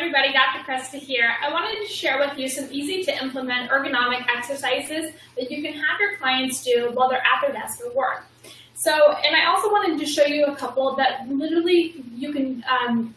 everybody, Dr. Krista here. I wanted to share with you some easy to implement ergonomic exercises that you can have your clients do while they're at their desk or work. And I also wanted to show you a couple that literally you can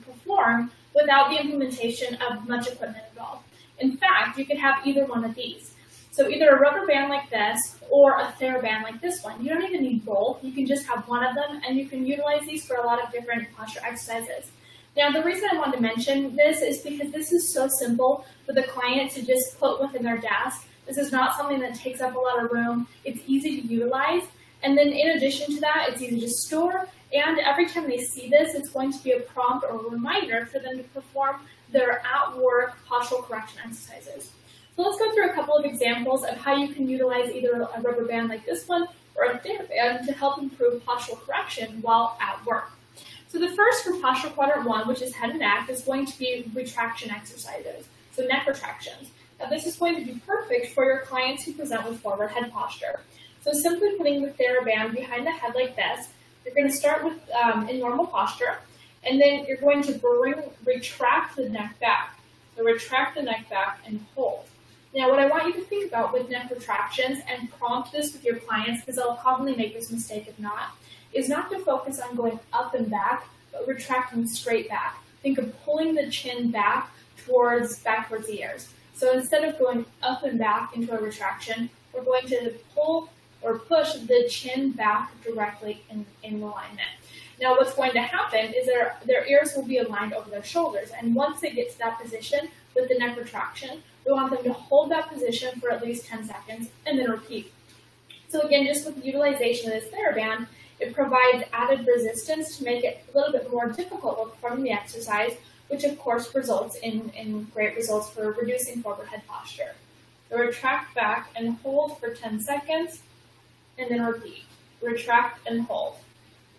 perform without the implementation of much equipment involved. In fact, you could have either one of these. So either a rubber band like this or a TheraBand like this one. You don't even need both. You can just have one of them, and you can utilize these for a lot of different posture exercises. Now, the reason I wanted to mention this is because this is so simple for the client to just put within their desk. This is not something that takes up a lot of room. It's easy to utilize. And then in addition to that, it's easy to store. And every time they see this, it's going to be a prompt or a reminder for them to perform their at-work postural correction exercises. So let's go through a couple of examples of how you can utilize either a rubber band like this one or a TheraBand to help improve postural correction while at work. So the first for posture quadrant 1, which is head and neck, is going to be retraction exercises, so neck retractions. Now this is going to be perfect for your clients who present with forward head posture. So simply putting the TheraBand behind the head like this, you're going to start with in normal posture, and then you're going to retract the neck back. So retract the neck back and hold. Now what I want you to think about with neck retractions, and prompt this with your clients because they'll commonly make this mistake if not, is not to focus on going up and back, but retracting straight back. Think of pulling the chin back towards the ears. So instead of going up and back into a retraction, we're going to pull or push the chin back directly in alignment. Now what's going to happen is their ears will be aligned over their shoulders, and once they get to that position with the neck retraction, we want them to hold that position for at least 10 seconds and then repeat. So again, just with the utilization of this TheraBand, it provides added resistance to make it a little bit more difficult while performing the exercise, which of course results in great results for reducing forward head posture. So retract back and hold for 10 seconds, and then repeat. Retract and hold.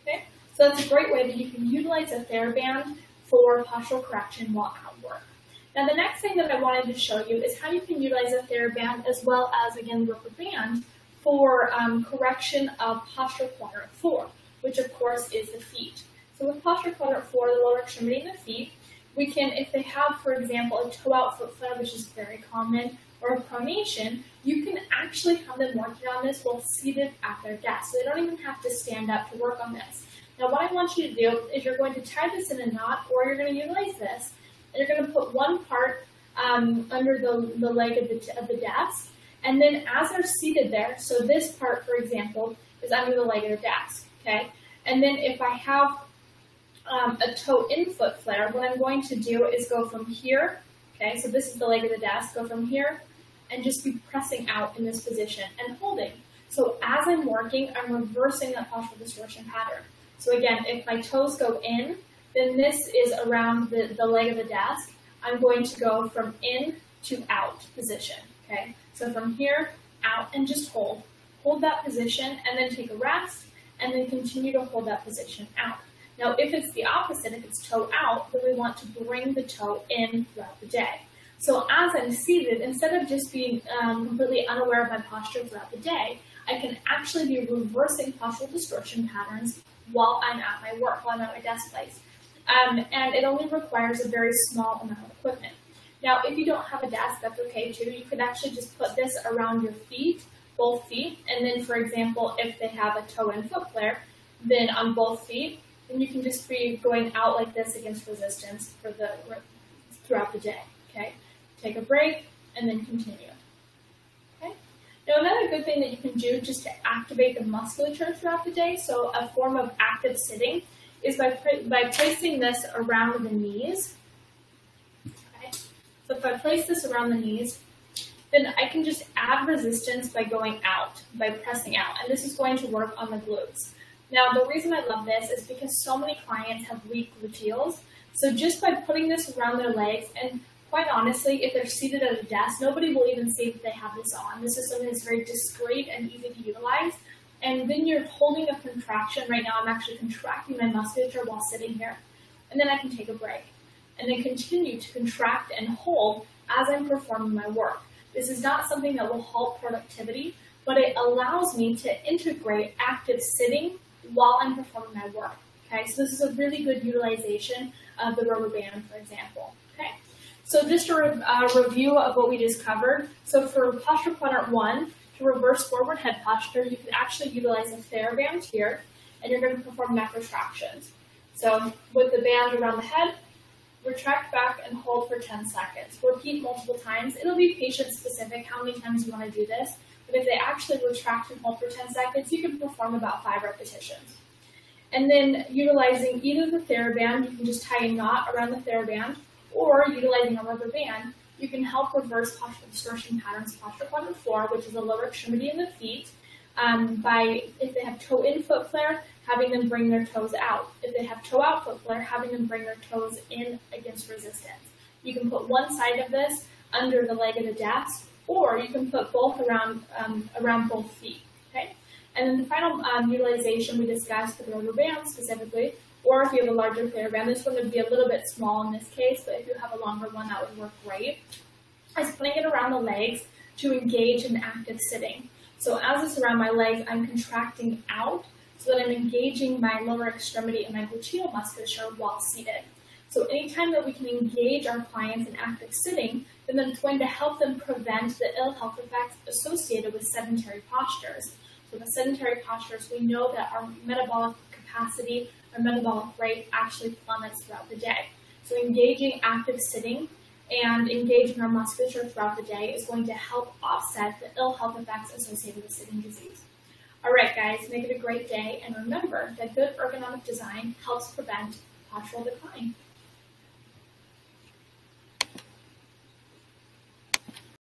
Okay? So that's a great way that you can utilize a TheraBand for postural correction while at work. Now the next thing that I wanted to show you is how you can utilize a TheraBand as well as, again, rubber band for correction of posture quadrant 4, which of course is the feet. So with posture quadrant 4, the lower extremity and the feet, we can, if they have, for example, a toe out foot flare, which is very common, or a pronation, you can actually have them working on this while seated at their desk. So they don't even have to stand up to work on this. Now what I want you to do is you're going to tie this in a knot, or you're going to utilize this, and you're going to put one part under the leg of the desk, and then as they're seated there, so this part, for example, is under the leg of the desk, okay? And then if I have a toe-in foot flare, what I'm going to do is go from here, okay? So this is the leg of the desk, go from here, and just be pressing out in this position and holding. So as I'm working, I'm reversing that postural distortion pattern. So again, if my toes go in, then this is around the leg of the desk. I'm going to go from in to out position, okay? So from here, out, and just hold. Hold that position, and then take a rest, and then continue to hold that position out. Now, if it's the opposite, if it's toe out, then we want to bring the toe in throughout the day. So as I'm seated, instead of just being completely unaware of my posture throughout the day, I can actually be reversing postural distortion patterns while I'm at my work, while I'm at my desk place. And it only requires a very small amount of equipment. Now, if you don't have a desk, that's okay too. You could actually just put this around your feet, both feet, and then, for example, if they have a toe-in foot flare, then on both feet, then you can just be going out like this against resistance throughout the day, okay? Take a break, and then continue, okay? Now, another good thing that you can do just to activate the musculature throughout the day, so a form of active sitting, is by placing this around the knees. Okay? So if I place this around the knees, then I can just add resistance by going out, by pressing out, and this is going to work on the glutes. Now, the reason I love this is because so many clients have weak gluteals, so just by putting this around their legs, and quite honestly, if they're seated at a desk, nobody will even see that they have this on. This is something that's very discreet and easy to utilize. And then you're holding a contraction. Right now, I'm actually contracting my musculature while sitting here. And then I can take a break. And then continue to contract and hold as I'm performing my work. This is not something that will halt productivity, but it allows me to integrate active sitting while I'm performing my work. Okay, so this is a really good utilization of the rubber band, for example. Okay, So just a review of what we just covered. So for posture quadrant 1, to reverse forward head posture, you can actually utilize a TheraBand here, and you're going to perform neck retractions. So with the band around the head, retract back and hold for 10 seconds. Repeat multiple times. It'll be patient specific how many times you want to do this, but if they actually retract and hold for 10 seconds, you can perform about 5 repetitions. And then utilizing either the TheraBand, you can just tie a knot around the TheraBand, or utilizing a rubber band, you can help reverse postural distortion patterns, posture quadrant 4, which is the lower extremity in the feet, by, if they have toe-in foot flare, having them bring their toes out. If they have toe-out foot flare, having them bring their toes in against resistance. You can put one side of this under the leg of the desk, or you can put both around both feet. Okay? And then the final utilization we discussed for the rubber band specifically, or if you have a larger TheraBand, this one would be a little bit small in this case, but if you have a longer one, that would work great, is putting it around the legs to engage in active sitting. So as it's around my legs, I'm contracting out so that I'm engaging my lower extremity and my gluteal musculature while seated. So anytime that we can engage our clients in active sitting, then it's going to help them prevent the ill health effects associated with sedentary postures. So the sedentary postures, we know that our metabolic capacity, our metabolic rate actually plummets throughout the day. So engaging active sitting and engaging our musculature throughout the day is going to help offset the ill health effects associated with sitting disease. All right, guys, make it a great day, and remember that good ergonomic design helps prevent postural decline.